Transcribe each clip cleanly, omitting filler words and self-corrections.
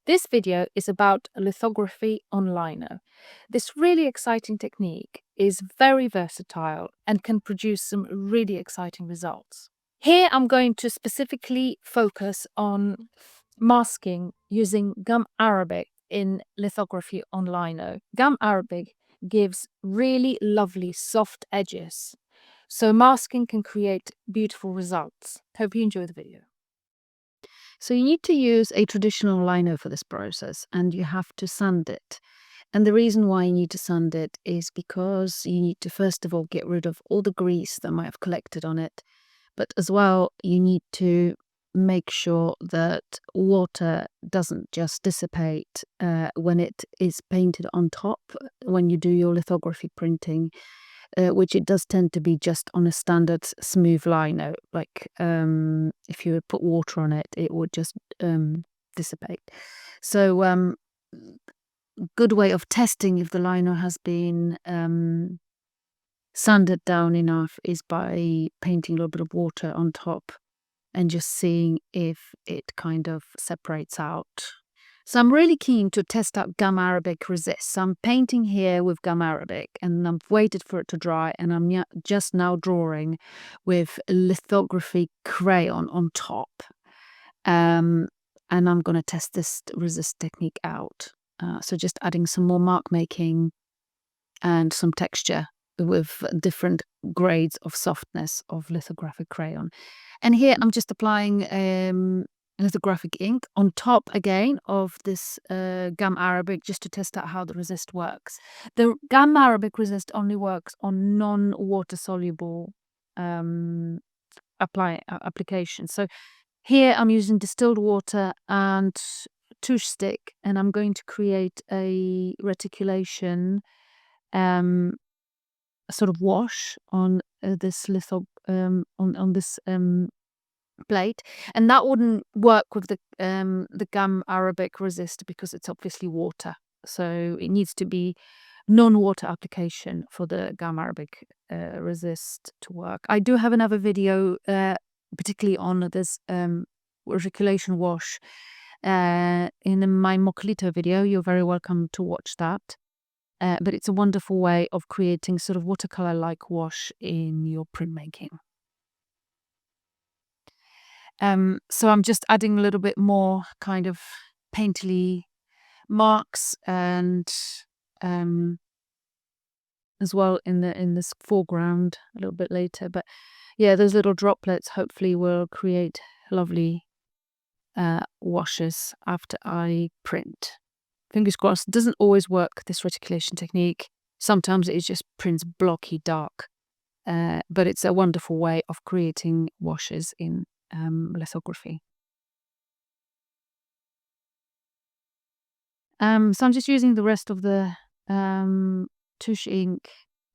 This video is about lithography on lino. This really exciting technique is very versatile and can produce some really exciting results. Here I'm going to specifically focus on masking using gum arabic in lithography on lino. Gum arabic gives really lovely soft edges, so masking can create beautiful results. Hope you enjoy the video. So you need to use a traditional lino for this process, and you have to sand it. And the reason why you need to sand it is because you need to first of all get rid of all the grease that might have collected on it, but as well you need to make sure that water doesn't just dissipate when it is painted on top when you do your lithography printing, which it does tend to be just on a standard smooth lino. Like if you would put water on it, it would just dissipate. So good way of testing if the lino has been sanded down enough is by painting a little bit of water on top and just seeing if it kind of separates out. So I'm really keen to test out gum arabic resist. So I'm painting here with gum arabic and I've waited for it to dry, and I'm just now drawing with lithography crayon on top. And I'm going to test this resist technique out. So just adding some more mark making and some texture with different grades of softness of lithographic crayon. And here I'm just applying lithographic ink on top again of this gum arabic, just to test out how the resist works. The gum arabic resist only works on non-water soluble applications. So here I'm using distilled water and TUSCHE stick, and I'm going to create a reticulation sort of wash on this on this plate, and that wouldn't work with the gum arabic resist because it's obviously water, so it needs to be non-water application for the gum arabic resist to work. I do have another video particularly on this reticulation wash in my Mocolito video. You're very welcome to watch that. But it's a wonderful way of creating sort of watercolor-like wash in your printmaking. So I'm just adding a little bit more kind of painterly marks and as well in this foreground a little bit later. But yeah, those little droplets hopefully will create lovely washes after I print. Fingers crossed. It doesn't always work, this reticulation technique. Sometimes it just prints blocky dark, but it's a wonderful way of creating washes in lithography. So I'm just using the rest of the TUSCHE ink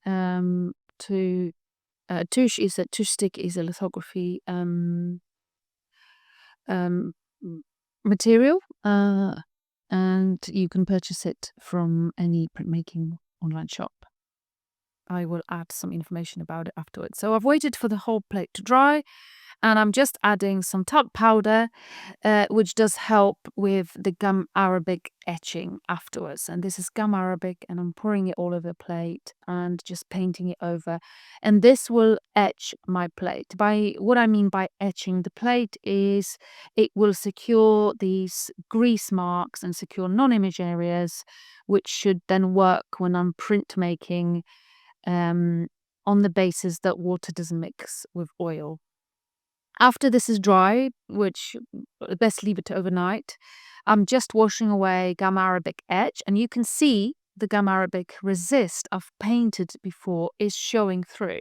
to TUSCHE stick is a lithography material, and you can purchase it from any printmaking online shop. I will add some information about it afterwards. So I've waited for the whole plate to dry, and I'm just adding some talc powder, which does help with the gum arabic etching afterwards. And this is gum arabic, and I'm pouring it all over the plate and just painting it over. And this will etch my plate. By what I mean by etching the plate is it will secure these grease marks and secure non-image areas, which should then work when I'm printmaking on the basis that water doesn't mix with oil. After this is dry, which best leave it overnight, I'm just washing away gum arabic etch, and you can see the gum arabic resist I've painted before is showing through.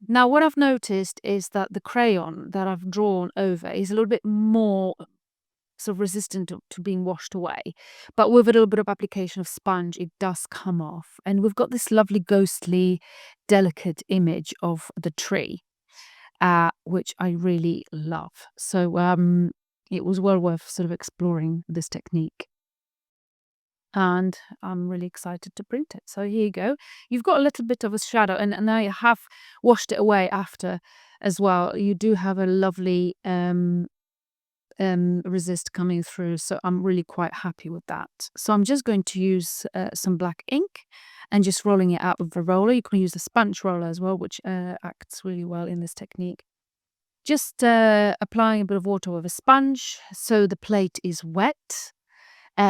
Now what I've noticed is that the crayon that I've drawn over is a little bit more sort of resistant to being washed away, but with a little bit of application of sponge it does come off, and we've got this lovely ghostly delicate image of the tree, which I really love. So it was well worth sort of exploring this technique, and I'm really excited to print it. So here you go. You've got a little bit of a shadow, and I have washed it away after as well. You do have a lovely resist coming through, so I'm really quite happy with that. So I'm just going to use some black ink and just rolling it out with a roller. You can use the sponge roller as well, which acts really well in this technique. Just applying a bit of water with a sponge so the plate is wet.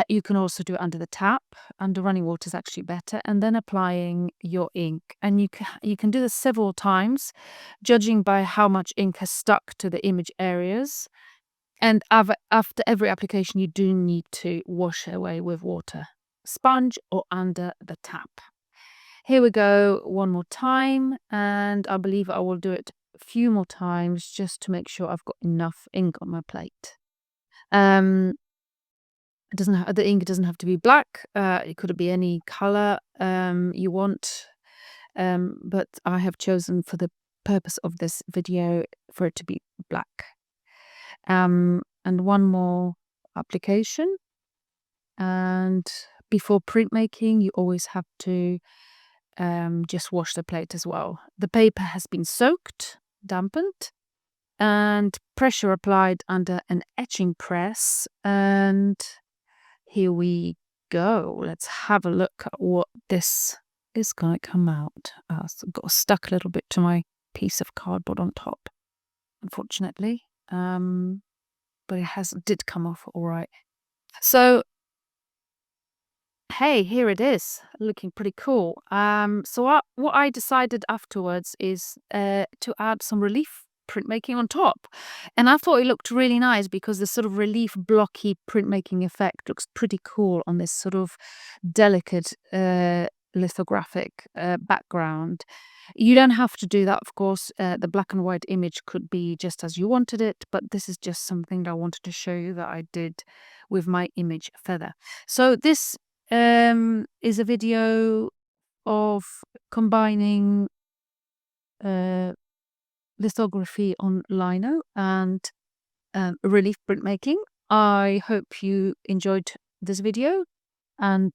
You can also do it under the tap. Under running water is actually better. And then applying your ink. And you can do this several times, judging by how much ink has stuck to the image areas. And after every application, you do need to wash away with water, sponge or under the tap. Here we go one more time, and I believe I will do it a few more times just to make sure I've got enough ink on my plate. The ink doesn't have to be black. It could be any color you want, but I have chosen for the purpose of this video for it to be black. And one more application. And before printmaking, you always have to just wash the plate as well. The paper has been soaked, dampened, and pressure applied under an etching press. And here we go. Let's have a look at what this is going to come out as. Got stuck a little bit to my piece of cardboard on top, unfortunately. But it did come off all right. So hey, here it is, looking pretty cool. So what I decided afterwards is to add some relief printmaking on top. And I thought it looked really nice because the sort of relief blocky printmaking effect looks pretty cool on this sort of delicate lithographic background. You don't have to do that, of course. The black and white image could be just as you wanted it, but this is just something that I wanted to show you that I did with my image feather. So this is a video of combining lithography on lino and relief printmaking. I hope you enjoyed this video, and